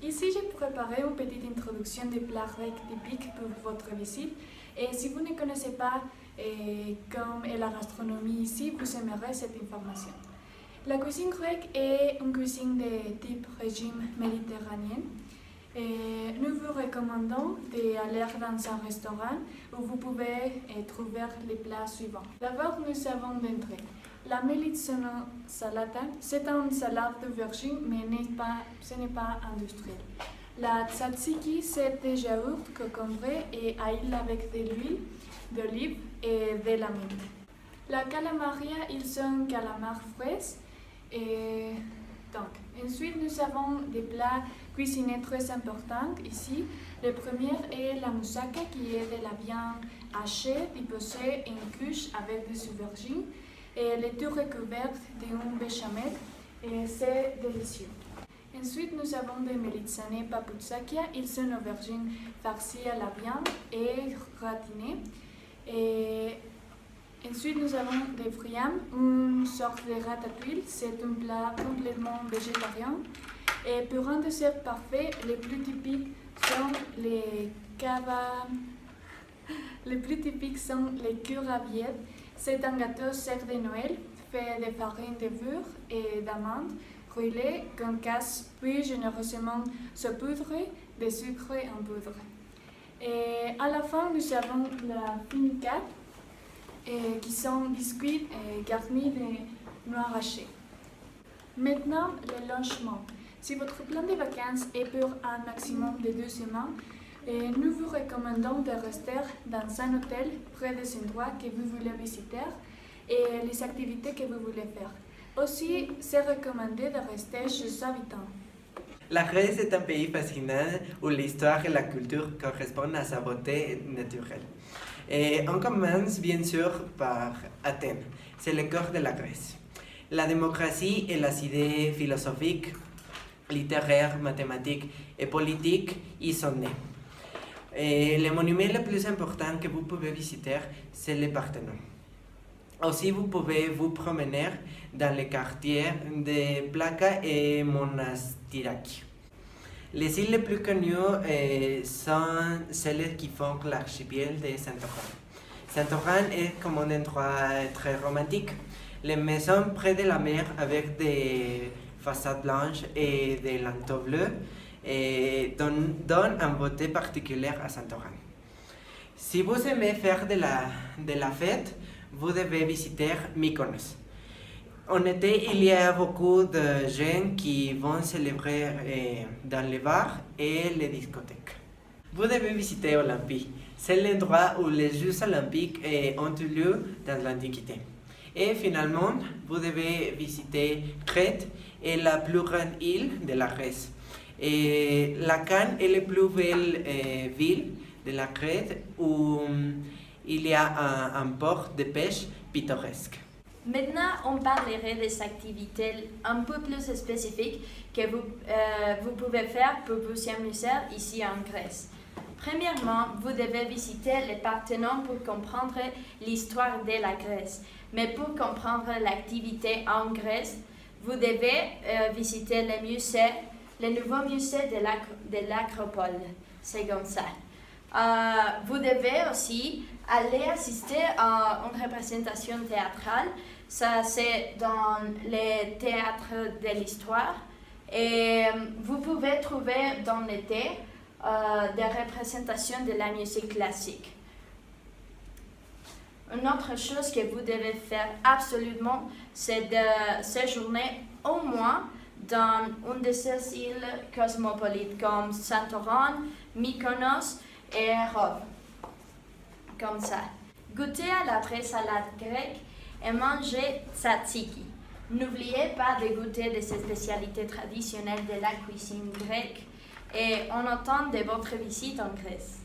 Ici, j'ai préparé une petite introduction des plats grecs typiques pour votre visite. Et si vous ne connaissez pas comme est la gastronomie ici, vous aimerez cette information. La cuisine grecque est une cuisine de type régime méditerranéen. Et nous vous recommandons d'aller dans un restaurant où vous pouvez trouver les plats suivants. D'abord, nous avons d'entrée la melitsono salata. C'est une salade d'aubergine, mais ce n'est pas industriel. La tzatziki, c'est des yaourts concombrés et ail avec de l'huile d'olive et de la menthe. La calamaria, ils sont calamars frais. Ensuite, nous avons des plats cuisinés très importants ici. Le premier est la moussaka, qui est de la viande hachée, disposée en couches avec des aubergines. Et le tout recouvert d'une béchamel. Et c'est délicieux. Ensuite, nous avons des melitsane papoutsakya. Ils sont aubergines farcies à la viande et gratinées. Et ensuite, nous avons des friam, une sorte de ratatouille. C'est un plat complètement végétarien. Et pour un dessert parfait, les plus typiques sont les kurabiet. C'est un gâteau sert de Noël fait de farine de beurre et d'amandes brûlées qu'on casse puis généreusement saupoudrées de sucre en poudre. Et à la fin, nous avons la finica, qui sont biscuits garnis de noix hachées. Maintenant, le logement. Si votre plan de vacances est pour un maximum de 2 semaines, nous vous recommandons de rester dans un hôtel près des endroits que vous voulez visiter et les activités que vous voulez faire. Aussi, c'est recommandé de rester chez habitants. La Grèce est un pays fascinant où l'histoire et la culture correspondent à sa beauté naturelle. Et on commence bien sûr par Athènes, c'est le cœur de la Grèce. La démocratie et les idées philosophiques, littéraires, mathématiques et politiques y sont nées. Et le monument le plus important que vous pouvez visiter, c'est le Parthénon. Aussi, vous pouvez vous promener dans les quartiers de Plaka et Monastiraki. Les îles les plus connues sont celles qui font l'archipel de Santorin. Santorin est comme un endroit très romantique. Les maisons près de la mer avec des façades blanches et des linteaux bleus donne une beauté particulière à Santorin. Si vous aimez faire de la fête, vous devez visiter Mykonos. En été, il y a beaucoup de gens qui vont célébrer dans les bars et les discothèques. Vous devez visiter Olympie. C'est l'endroit où les Jeux olympiques ont eu lieu dans l'Antiquité. Et finalement, vous devez visiter Crète et la plus grande île de la Grèce. Et la Cannes est la plus belle ville de la Crète où il y a un port de pêche pittoresque. Maintenant, on parlerait des activités un peu plus spécifiques que vous pouvez faire pour vous amuser ici en Grèce. Premièrement, vous devez visiter le Parthénon pour comprendre l'histoire de la Grèce. Mais pour comprendre l'activité en Grèce, vous devez visiter le nouveau musée de l'Acropole. C'est comme ça. Vous devez aussi aller assister à une représentation théâtrale. Ça, c'est dans le théâtre de l'histoire. Et vous pouvez trouver dans l'été des représentations de la musique classique. Une autre chose que vous devez faire absolument, c'est de séjourner au moins dans une de ces îles cosmopolites comme Santorin, Mykonos et Rhodes. Comme ça. Goûtez à la vraie salade grecque et mangez tzatziki. N'oubliez pas de goûter de ces spécialités traditionnelles de la cuisine grecque et on attend de votre visite en Grèce.